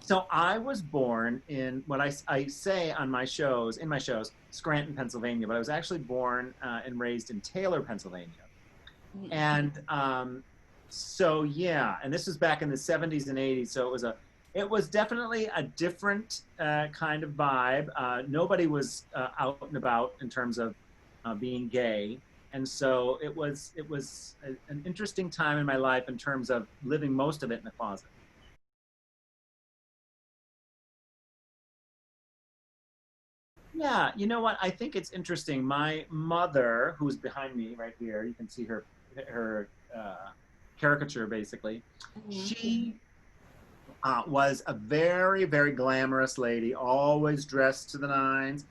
So I was born in what I say on my shows, in my shows, Scranton, Pennsylvania, but I was actually born and raised in Taylor, Pennsylvania. And so yeah, and this was back in the 70s and 80s. So it was definitely a different kind of vibe. Nobody was out and about in terms of being gay. And so an interesting time in my life in terms of living most of it in the closet. Yeah, you know what? I think it's interesting. My mother, who's behind me right here, you can see her caricature basically. She was a very, very glamorous lady, always dressed to the nines.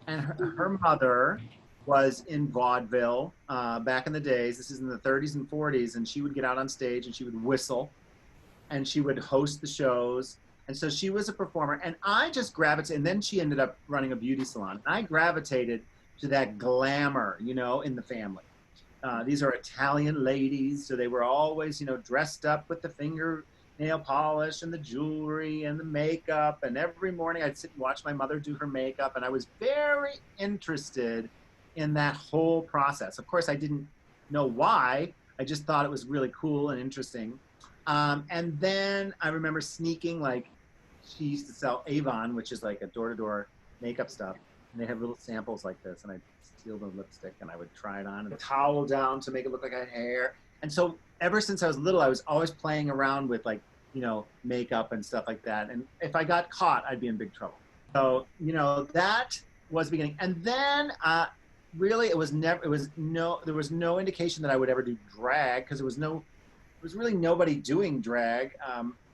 And her mother was in vaudeville back in the days. This is in the 30s and 40s. And she would get out on stage and she would whistle and she would host the shows. And so she was a performer. And I just gravitated. And then she ended up running a beauty salon. And I gravitated to that glamour, in the family. These are Italian ladies, so they were always, dressed up with the fingernail polish and the jewelry and the makeup. And every morning I'd sit and watch my mother do her makeup, and I was very interested in that whole process. Of course, I didn't know why. I just thought it was really cool and interesting. And then I remember sneaking, like, she used to sell Avon, which is like a door-to-door makeup stuff, and they have little samples like this, and I'd steal the lipstick and I would try it on and towel down to make it look like I had hair. And so ever since I was little, I was always playing around with, like, makeup and stuff like that. And if I got caught, I'd be in big trouble. So, that was the beginning. And then really there was no indication that I would ever do drag, because there was really nobody doing drag.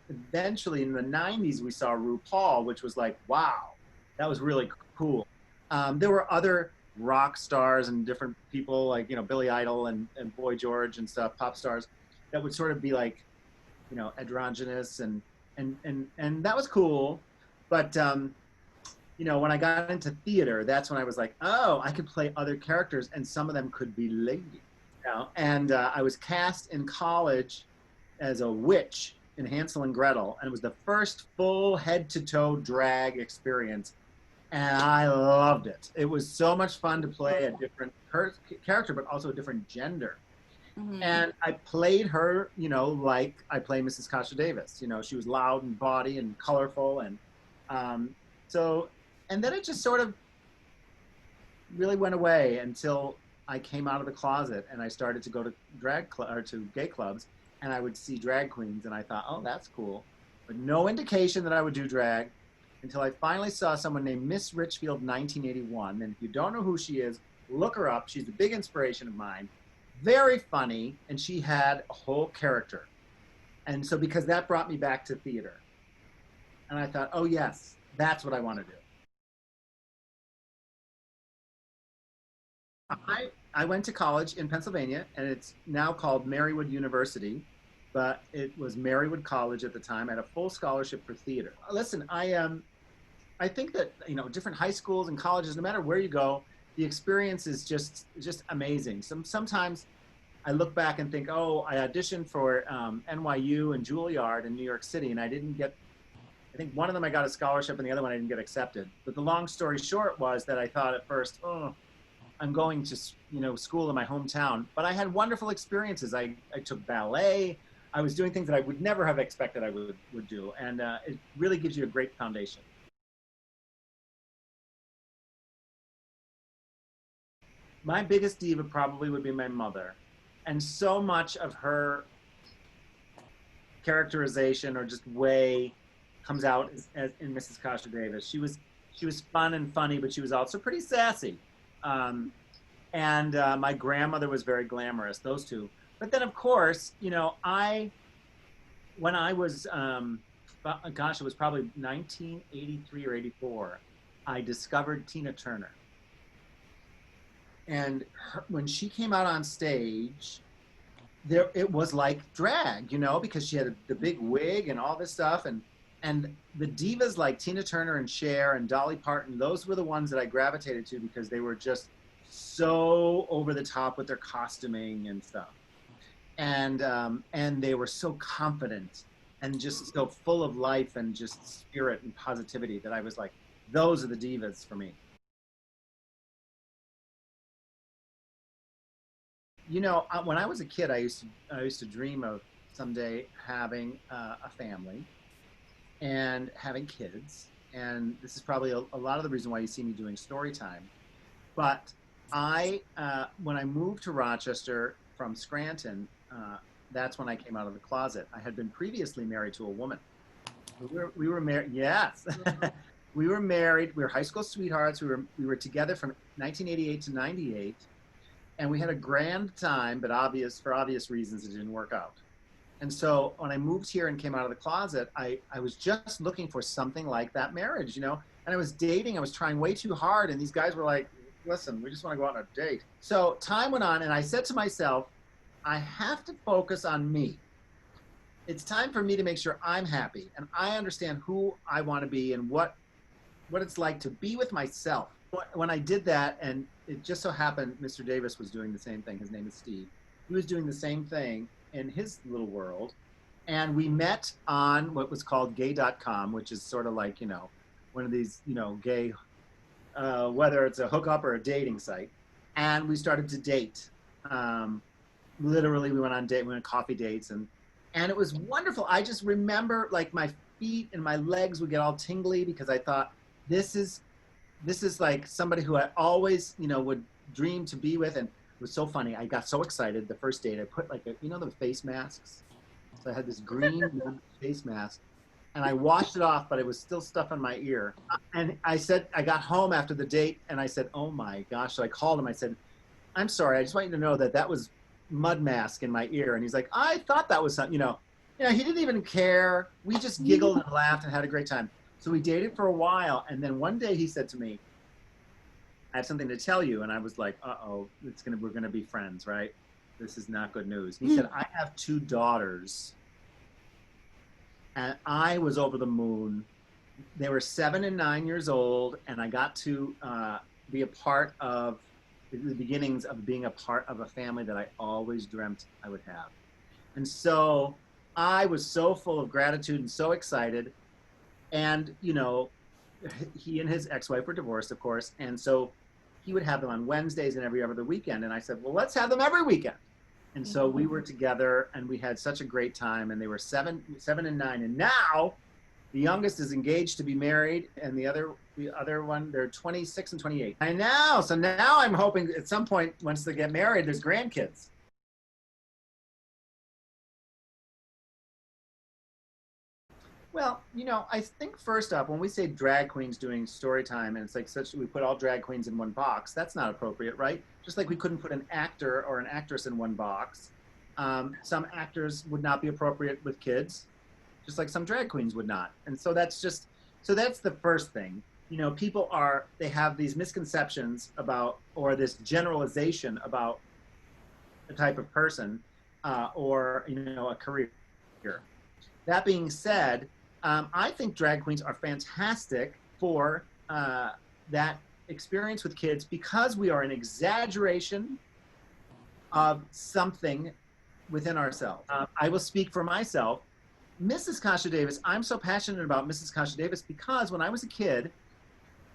Eventually in the 90s, we saw RuPaul, which was like, wow, that was really cool. There were other rock stars and different people like, Billy Idol and Boy George and stuff, pop stars, that would sort of be like, androgynous and that was cool. But, when I got into theater, that's when I was like, oh, I could play other characters and some of them could be ladies. And I was cast in college as a witch in Hansel and Gretel, and it was the first full head-to-toe drag experience, and I loved it. It was so much fun to play a different character, but also a different gender. And I played her, like I play Mrs. Kasha Davis. She was loud and bawdy and colorful, and um, so, and then it just sort of really went away until I came out of the closet and I started to go to or to gay clubs, and I would see drag queens, and I thought, oh, that's cool, but no indication that I would do drag until I finally saw someone named Miss Richfield 1981. And if you don't know who she is, look her up. She's a big inspiration of mine. Very funny, and she had a whole character. And so because that brought me back to theater. And I thought, oh yes, that's what I want to do. I went to college in Pennsylvania, and it's now called Marywood University, but it was Marywood College at the time. I had a full scholarship for theater. Listen, I think that, different high schools and colleges, no matter where you go, the experience is just amazing. Sometimes I look back and think, oh, I auditioned for NYU and Juilliard in New York City, and I didn't get. I think one of them I got a scholarship, and the other one I didn't get accepted. But the long story short was that I thought at first, oh, I'm going to school in my hometown, but I had wonderful experiences. I took ballet. I was doing things that I would never have expected I would do, and it really gives you a great foundation. My biggest diva probably would be my mother, and so much of her characterization or just way comes out as in Mrs. Kasha Davis. She was fun and funny, but she was also pretty sassy. Um, and my grandmother was very glamorous. Those two. But then, of course, I when I was gosh, it was probably 1983 or 84. I discovered Tina Turner, and when she came out on stage, there it was like drag, because she had the big wig and all this stuff, and the divas like Tina Turner and Cher and Dolly Parton, those were the ones that I gravitated to because they were just so over the top with their costuming and stuff, and they were so confident, and just so full of life and just spirit and positivity that I was like, those are the divas for me. You know, when I was a kid, I used to dream of someday having a family and having kids. And this is probably a lot of the reason why you see me doing story time. But when I moved to Rochester from Scranton, that's when I came out of the closet. I had been previously married to a woman. We were married. Yes, we were married. We were high school sweethearts. We were together from 1988 to 98, and we had a grand time. But for obvious reasons, it didn't work out. And so when I moved here and came out of the closet, I was just looking for something like that marriage, you know. And I was dating. I was trying way too hard, and these guys were like, "Listen, we just want to go out on a date." So time went on, and I said to myself, I have to focus on me. It's time for me to make sure I'm happy and I understand who I want to be and what it's like to be with myself. When I did that, and it just so happened Mr. Davis was doing the same thing. His name is Steve. He was doing the same thing in his little world. And we met on what was called gay.com, which is sort of like, you know, one of these, you know, gay, whether it's a hookup or a dating site. And we started to date. Literally, we went on coffee dates, and it was wonderful. I just remember like my feet and my legs would get all tingly because I thought, this is like somebody who I always, you know, would dream to be with. And it was so funny. I got so excited the first date. I put like you know, the face masks. So I had this green face mask, and I washed it off, but it was still stuff in my ear. And I got home after the date, and I said, "Oh my gosh!" So I called him. I said, "I'm sorry. I just want you to know that was mud mask in my ear." And he's like, "I thought that was something, you know." He didn't even care. We just giggled and laughed and had a great time. So we dated for a while, and then one day he said to me, "I have something to tell you." And I was like, "Uh-oh, we're gonna be friends, right? This is not good news." He said, "I have 2 daughters," and I was over the moon. They were 7 and 9 years old, and I got to be a part of the beginnings of being a part of a family that I always dreamt I would have. And so I was so full of gratitude and so excited. And, you know, he and his ex-wife were divorced, of course. And so he would have them on Wednesdays and every other weekend. And I said, well, let's have them every weekend. And so we were together, and we had such a great time. And they were 7 and 9. And now the youngest is engaged to be married, and the other one, they're 26 and 28. I know. So now I'm hoping at some point, once they get married, there's grandkids. Well, you know, I think first up, when we say drag queens doing story time, and it's like we put all drag queens in one box, that's not appropriate, right? Just like we couldn't put an actor or an actress in one box. Some actors would not be appropriate with kids, just like some drag queens would not. And so that's the first thing. You know, they have these misconceptions about, or this generalization about a type of person, or, you know, a career. That being said, I think drag queens are fantastic for that experience with kids, because we are an exaggeration of something within ourselves. I will speak for myself. Mrs. Kasha Davis, I'm so passionate about Mrs. Kasha Davis because when I was a kid,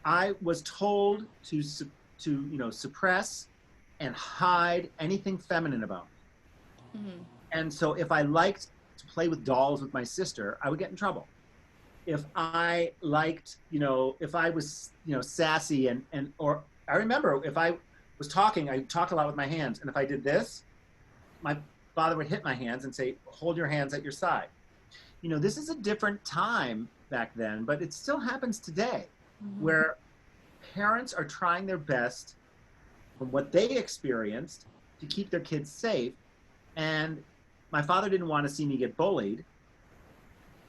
I was told to you know, suppress and hide anything feminine about me. Mm-hmm. And so if I liked to play with dolls with my sister, I would get in trouble. If I liked, you know, if I was, you know, sassy or I remember if I was talking, I talked a lot with my hands. And if I did this, my father would hit my hands and say, hold your hands at your side. You know, this is a different time back then, but it still happens today, where parents are trying their best from what they experienced to keep their kids safe. And my father didn't want to see me get bullied.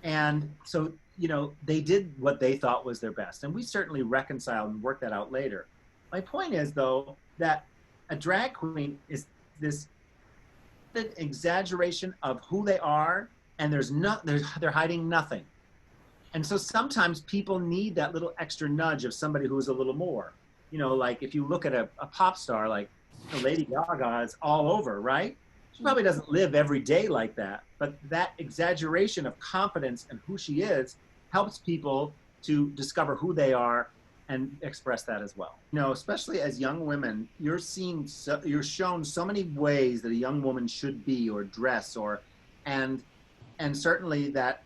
And so, you know, they did what they thought was their best. And we certainly reconciled and worked that out later. My point is, though, that a drag queen is this exaggeration of who they are, and they're hiding nothing. And so sometimes people need that little extra nudge of somebody who's a little more. You know, like if you look at a pop star, like, you know, Lady Gaga is all over, right? She probably doesn't live every day like that, but that exaggeration of confidence and who she is helps people to discover who they are and express that as well. You know, especially as young women, you're shown so many ways that a young woman should be or dress and and certainly that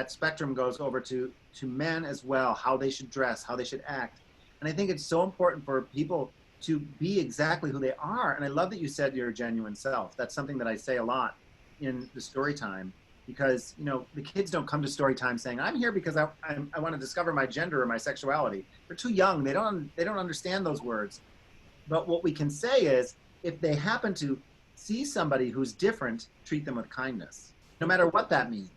spectrum goes over to men as well, how they should dress, how they should act. And I think it's so important for people to be exactly who they are. And I love that you said your genuine self. That's something that I say a lot in the story time, because you know the kids don't come to story time saying I'm here because I want to discover my gender or my sexuality. They're too young. They don't understand those words. But what we can say is, if they happen to see somebody who's different, treat them with kindness, no matter what that means.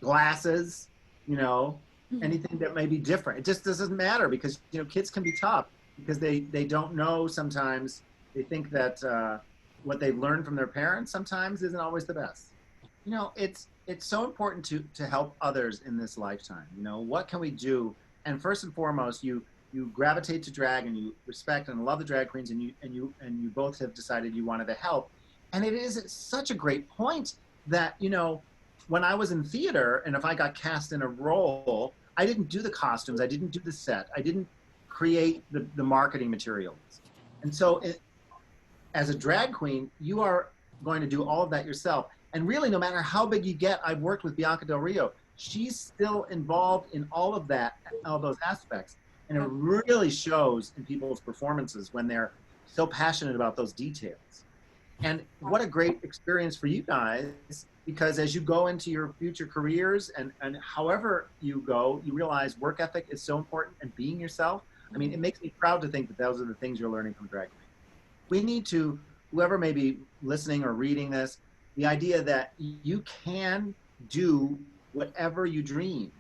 Glasses, you know, anything that may be different. It just doesn't matter, because you know kids can be tough because they don't know sometimes. They think that what they've learned from their parents sometimes isn't always the best. You know, it's so important to help others in this lifetime. You know, what can we do? And first and foremost, you gravitate to drag and you respect and love the drag queens, and you both have decided you wanted to help. And it is such a great point that, you know, when I was in theater and if I got cast in a role, I didn't do the costumes, I didn't do the set, I didn't create the marketing materials. And so as a drag queen, you are going to do all of that yourself. And really, no matter how big you get, I've worked with Bianca Del Rio. She's still involved in all of that, all those aspects. And it really shows in people's performances when they're so passionate about those details. And what a great experience for you guys, because as you go into your future careers and however you go, you realize work ethic is so important and being yourself. I mean, it makes me proud to think that those are the things you're learning from drag queen. We need to, whoever may be listening or reading this, the idea that you can do whatever you dream.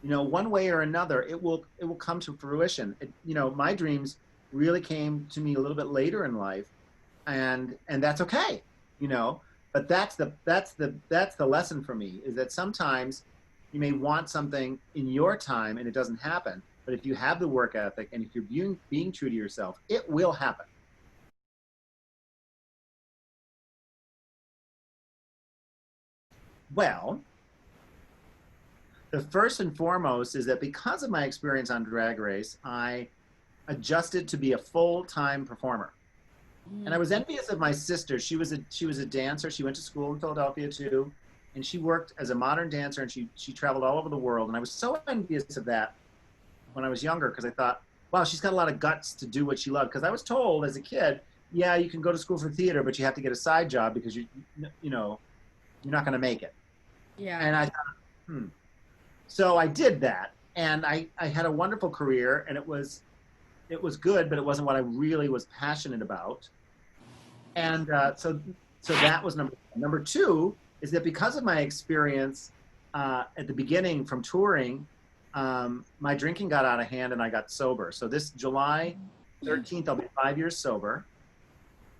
You know, one way or another, it will come to fruition. You know, my dreams really came to me a little bit later in life, and that's okay. You know, but that's the lesson for me, is that sometimes you may want something in your time and it doesn't happen. But if you have the work ethic and if you're being true to yourself, it will happen. Well, the first and foremost is that because of my experience on Drag Race, I adjusted to be a full-time performer. And I was envious of my sister. She was a dancer. She went to school in Philadelphia too, and she worked as a modern dancer, and she traveled all over the world. And I was so envious of that when I was younger, because I thought, wow, she's got a lot of guts to do what she loved. Because I was told as a kid, yeah, you can go to school for theater, but you have to get a side job because you know you're not going to make it. Yeah. And I thought, So I did that, and I had a wonderful career, and it was good, but it wasn't what I really was passionate about. And so that was number one. Number two is that because of my experience at the beginning from touring, my drinking got out of hand and I got sober. So this July 13th, I'll be 5 years sober.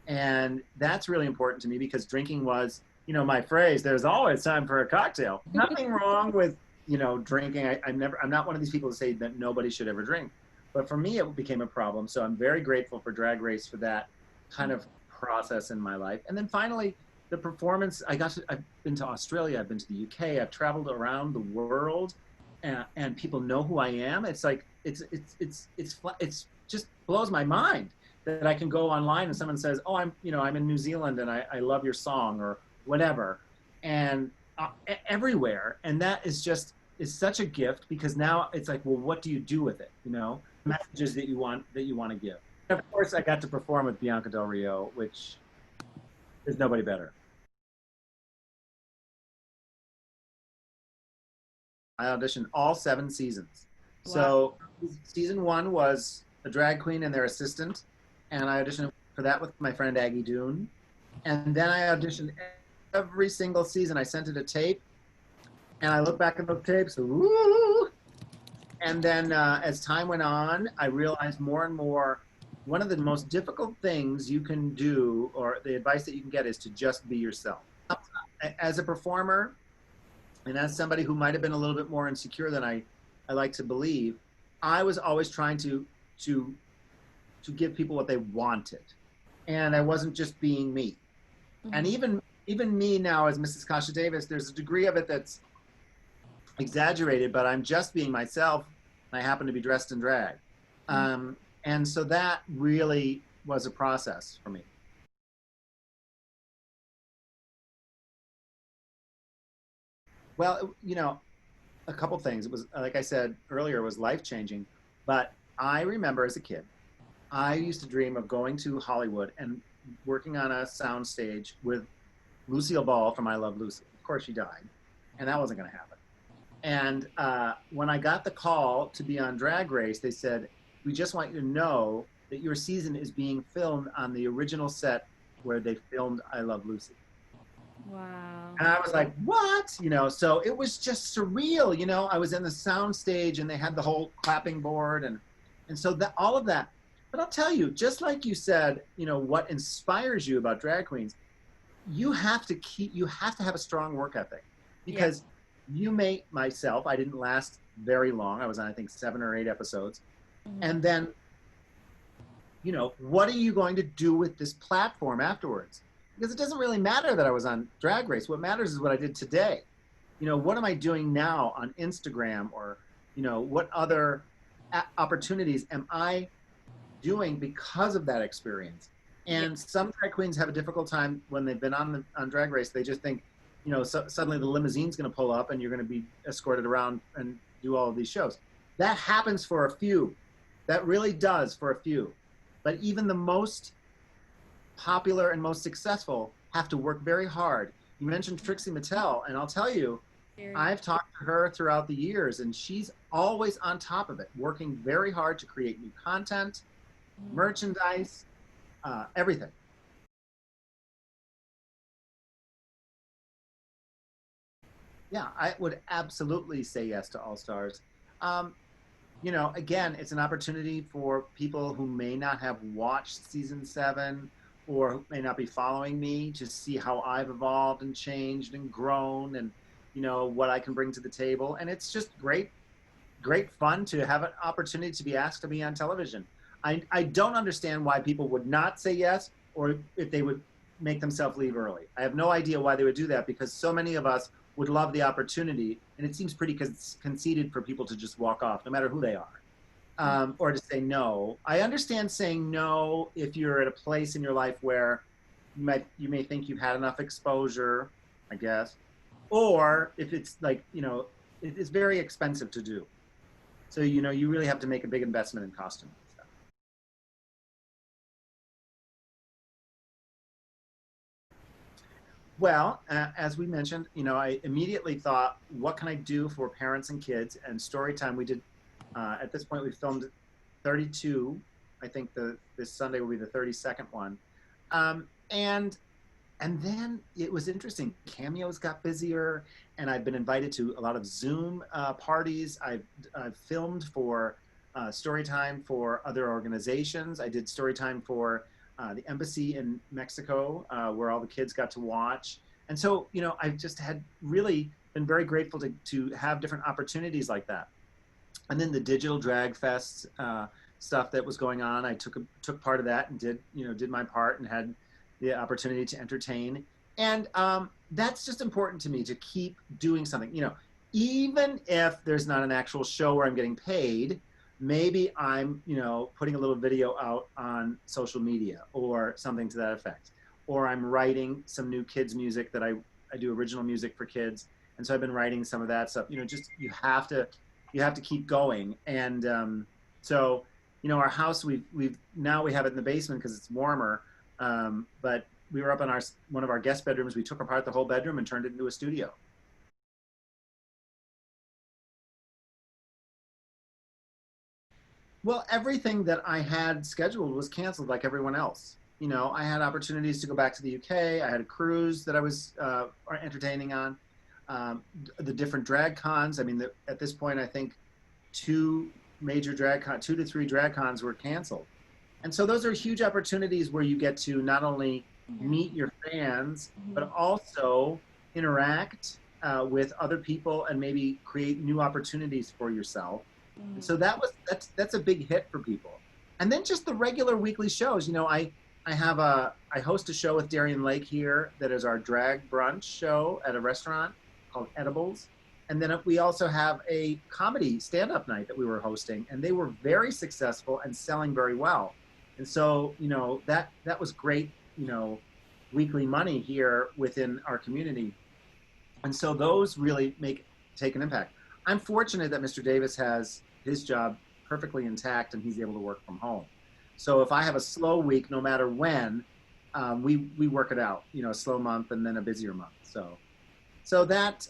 And that's really important to me, because drinking was, you know, my phrase, there's always time for a cocktail. Nothing wrong with, you know, drinking. I'm not one of these people to say that nobody should ever drink. But for me, it became a problem. So I'm very grateful for Drag Race for that kind of process in my life. And then finally, the performance, I've been to Australia, I've been to the UK, I've traveled around the world, and people know who I am. It's like, it's just blows my mind that I can go online and someone says, oh, I'm in New Zealand and I love your song or whatever. And everywhere. And that is such a gift, because now it's like, well, what do you do with it? You know, messages that you want to give. And of course, I got to perform with Bianca Del Rio, which is nobody better. I auditioned all 7 seasons. Wow. So season 1 was a drag queen and their assistant, and I auditioned for that with my friend Aggie Doon. And then I auditioned every single season. I sent it a tape, and I look back at those tapes, woo! And then as time went on, I realized more and more, one of the most difficult things you can do, or the advice that you can get, is to just be yourself. As a performer, and as somebody who might have been a little bit more insecure than I like to believe, I was always trying to give people what they wanted. And I wasn't just being me. And even me now as Mrs. Kasha Davis, there's a degree of it that's exaggerated, but I'm just being myself. And I happen to be dressed in drag. And so that really was a process for me. Well, you know, a couple things. It was, like I said earlier, it was life changing. But I remember as a kid, I used to dream of going to Hollywood and working on a sound stage with Lucille Ball from I Love Lucy. Of course, she died, and that wasn't going to happen. And when I got the call to be on Drag Race, they said, "We just want you to know that your season is being filmed on the original set where they filmed I Love Lucy." Wow. And I was like, "What?" You know, so it was just surreal. You know, I was in the sound stage and they had the whole clapping board and so that all of that. But I'll tell you, just like you said, you know, what inspires you about drag queens, you have to have a strong work ethic because myself, I didn't last very long. I was on, I think, 7 or 8 episodes. And then, you know, what are you going to do with this platform afterwards? Because it doesn't really matter that I was on Drag Race. What matters is what I did today. You know, what am I doing now on Instagram, or, you know, what other opportunities am I doing because of that experience? And some drag queens have a difficult time when they've been on Drag Race. They just think, you know, suddenly the limousine's going to pull up and you're going to be escorted around and do all of these shows. That happens for a few. That really does for a few. But even the most popular and most successful have to work very hard. You mentioned Trixie Mattel, and I'll tell you, I've talked to her throughout the years, and she's always on top of it, working very hard to create new content, merchandise, everything. Yeah, I would absolutely say yes to All Stars. Um, you know, again, it's an opportunity for people who may not have watched season 7 or who may not be following me to see how I've evolved and changed and grown and, you know, what I can bring to the table. And it's just great fun to have an opportunity to be asked to be on television. I don't understand why people would not say yes or if they would make themselves leave early. I have no idea why they would do that because so many of us would love the opportunity, and it seems pretty conceited for people to just walk off, no matter who they are, or to say no. I understand saying no if you're at a place in your life where you may think you've had enough exposure, I guess, or if it's like, you know, it's very expensive to do. So, you know, you really have to make a big investment in costume. Well, as we mentioned, you know, I immediately thought, what can I do for parents and kids? And story time, we did, at this point, we filmed 32. I think this Sunday will be the 32nd one. Um, and and then it was interesting. Cameos got busier, and I've been invited to a lot of Zoom parties. I've filmed for story time for other organizations. I did story time for the embassy in Mexico, where all the kids got to watch. And so, you know, I've just had really been very grateful to have different opportunities like that. And then the digital drag fest stuff that was going on, I took part of that and did my part and had the opportunity to entertain. And that's just important to me to keep doing something. You know, even if there's not an actual show where I'm getting paid, maybe I'm, you know, putting a little video out on social media or something to that effect. Or I'm writing some new kids music that I do original music for kids. And so I've been writing some of that stuff. You know, just you have to keep going. And so, you know, our house, we have it in the basement because it's warmer. But we were up in one of our guest bedrooms. We took apart the whole bedroom and turned it into a studio. Well, everything that I had scheduled was canceled like everyone else. You know, I had opportunities to go back to the UK. I had a cruise that I was entertaining on. The different drag cons. I mean, at this point, I think two two to three drag cons were canceled. And so those are huge opportunities where you get to not only meet your fans, but also interact with other people and maybe create new opportunities for yourself. And so that's a big hit for people. And then just the regular weekly shows. You know, I host a show with Darien Lake here that is our drag brunch show at a restaurant called Edibles. And then we also have a comedy stand-up night that we were hosting, and they were very successful and selling very well. And so, that was great, weekly money here within our community. And so those really take an impact. I'm fortunate that Mr. Davis has his job perfectly intact and he's able to work from home. So if I have a slow week, no matter when, we work it out. A slow month and then a busier month. So that's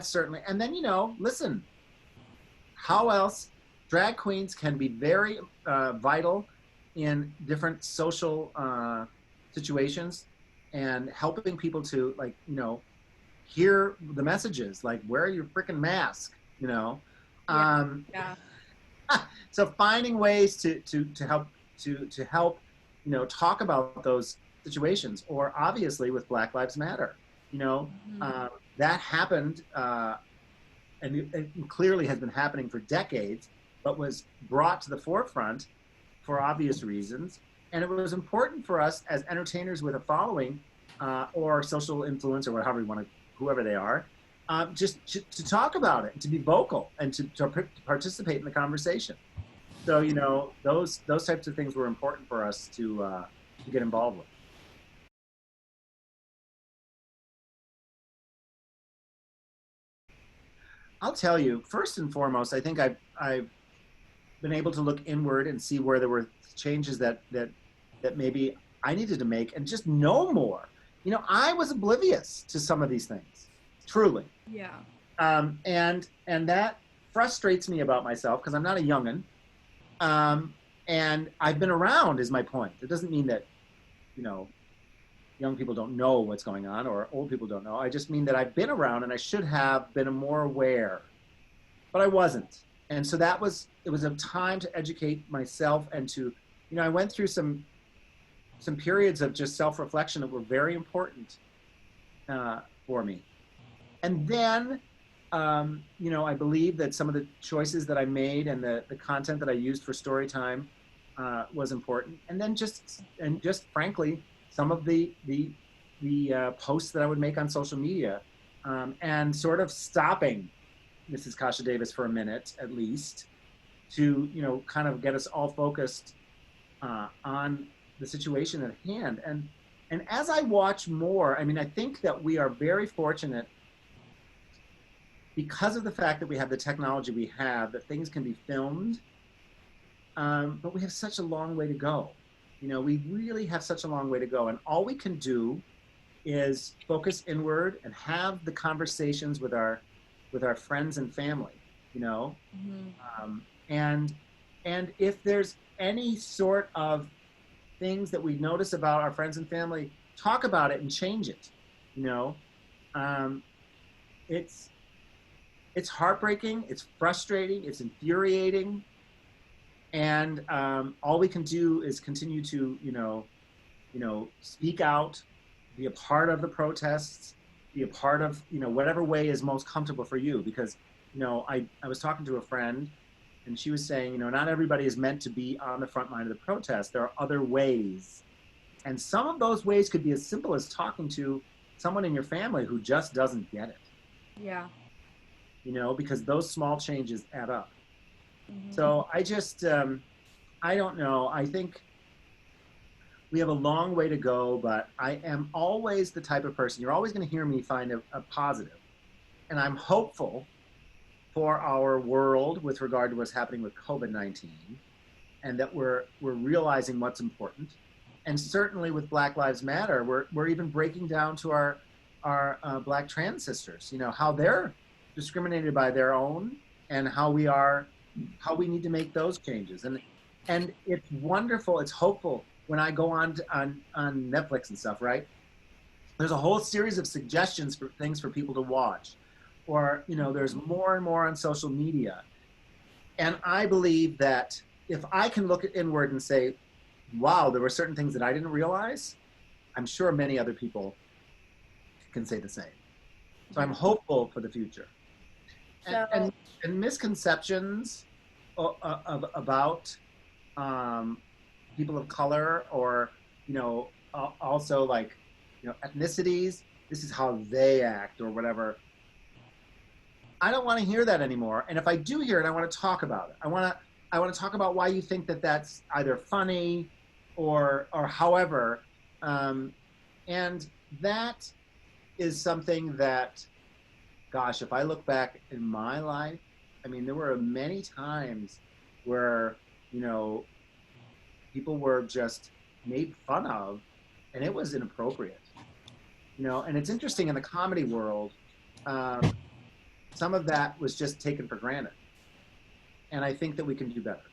certainly. And then listen, how else? Drag queens can be very vital in different social situations and helping people to hear the messages, like wear your freaking mask. Yeah. Um, Yeah. so finding ways to help to help talk about those situations, or obviously with Black Lives Matter, that happened, and it clearly has been happening for decades, but was brought to the forefront for obvious reasons. And it was important for us as entertainers with a following, or social influence, or however you want to, whoever they are, just to talk about it and to be vocal and to participate in the conversation. So those types of things were important for us to get involved with. I'll tell you, first and foremost, I think I've been able to look inward and see where there were changes that maybe I needed to make and just know more. I was oblivious to some of these things, truly. Yeah. And that frustrates me about myself because I'm not a youngin. And I've been around is my point. It doesn't mean that, you know, young people don't know what's going on or old people don't know. I just mean that I've been around and I should have been more aware, but I wasn't. And so it was a time to educate myself and to, I went through some periods of just self-reflection that were very important for me. And then, I believe that some of the choices that I made and the content that I used for story time was important. And then just frankly, some of the posts that I would make on social media, and sort of stopping Mrs. Kasha Davis for a minute at least to kind of get us all focused on the situation at hand. And as I watch more, I mean, I think that we are very fortunate because of the fact that we have the technology we have, that things can be filmed, but we have such a long way to go. We really have such a long way to go. And all we can do is focus inward and have the conversations with our friends and family, Mm-hmm. and if there's any sort of things that we notice about our friends and family, talk about it and change it. You know, um, it's heartbreaking, it's frustrating, it's infuriating, and all we can do is continue to speak out, be a part of the protests, be a part of whatever way is most comfortable for you. Because I was talking to a friend, and she was saying not everybody is meant to be on the front line of the protest. There are other ways, and some of those ways could be as simple as talking to someone in your family who just doesn't get it. Yeah. Because those small changes add up. Mm-hmm. So I don't know. I think we have a long way to go, but I am always the type of person, you're always going to hear me find a positive. And I'm hopeful for our world with regard to what's happening with COVID-19, and that we're realizing what's important. And certainly with Black Lives Matter, we're even breaking down to our Black trans sisters, how they're discriminated by their own, and how we need to make those changes. And it's wonderful, it's hopeful when I go on Netflix and stuff, right? There's a whole series of suggestions for things for people to watch, or there's more and more on social media. And I believe that if I can look inward and say, wow, there were certain things that I didn't realize, I'm sure many other people can say the same. So I'm Yeah. hopeful for the future. and So, and, and misconceptions about people of color, or also like, ethnicities, this is how they act or whatever. I don't want to hear that anymore. And if I do hear it, I want to talk about it. I want to talk about why you think that that's either funny or however. Um, and that is something that, gosh, if I look back in my life, I mean, there were many times where, you know, people were just made fun of and it was inappropriate, and it's interesting in the comedy world. Um, some of that was just taken for granted. And I think that we can do better.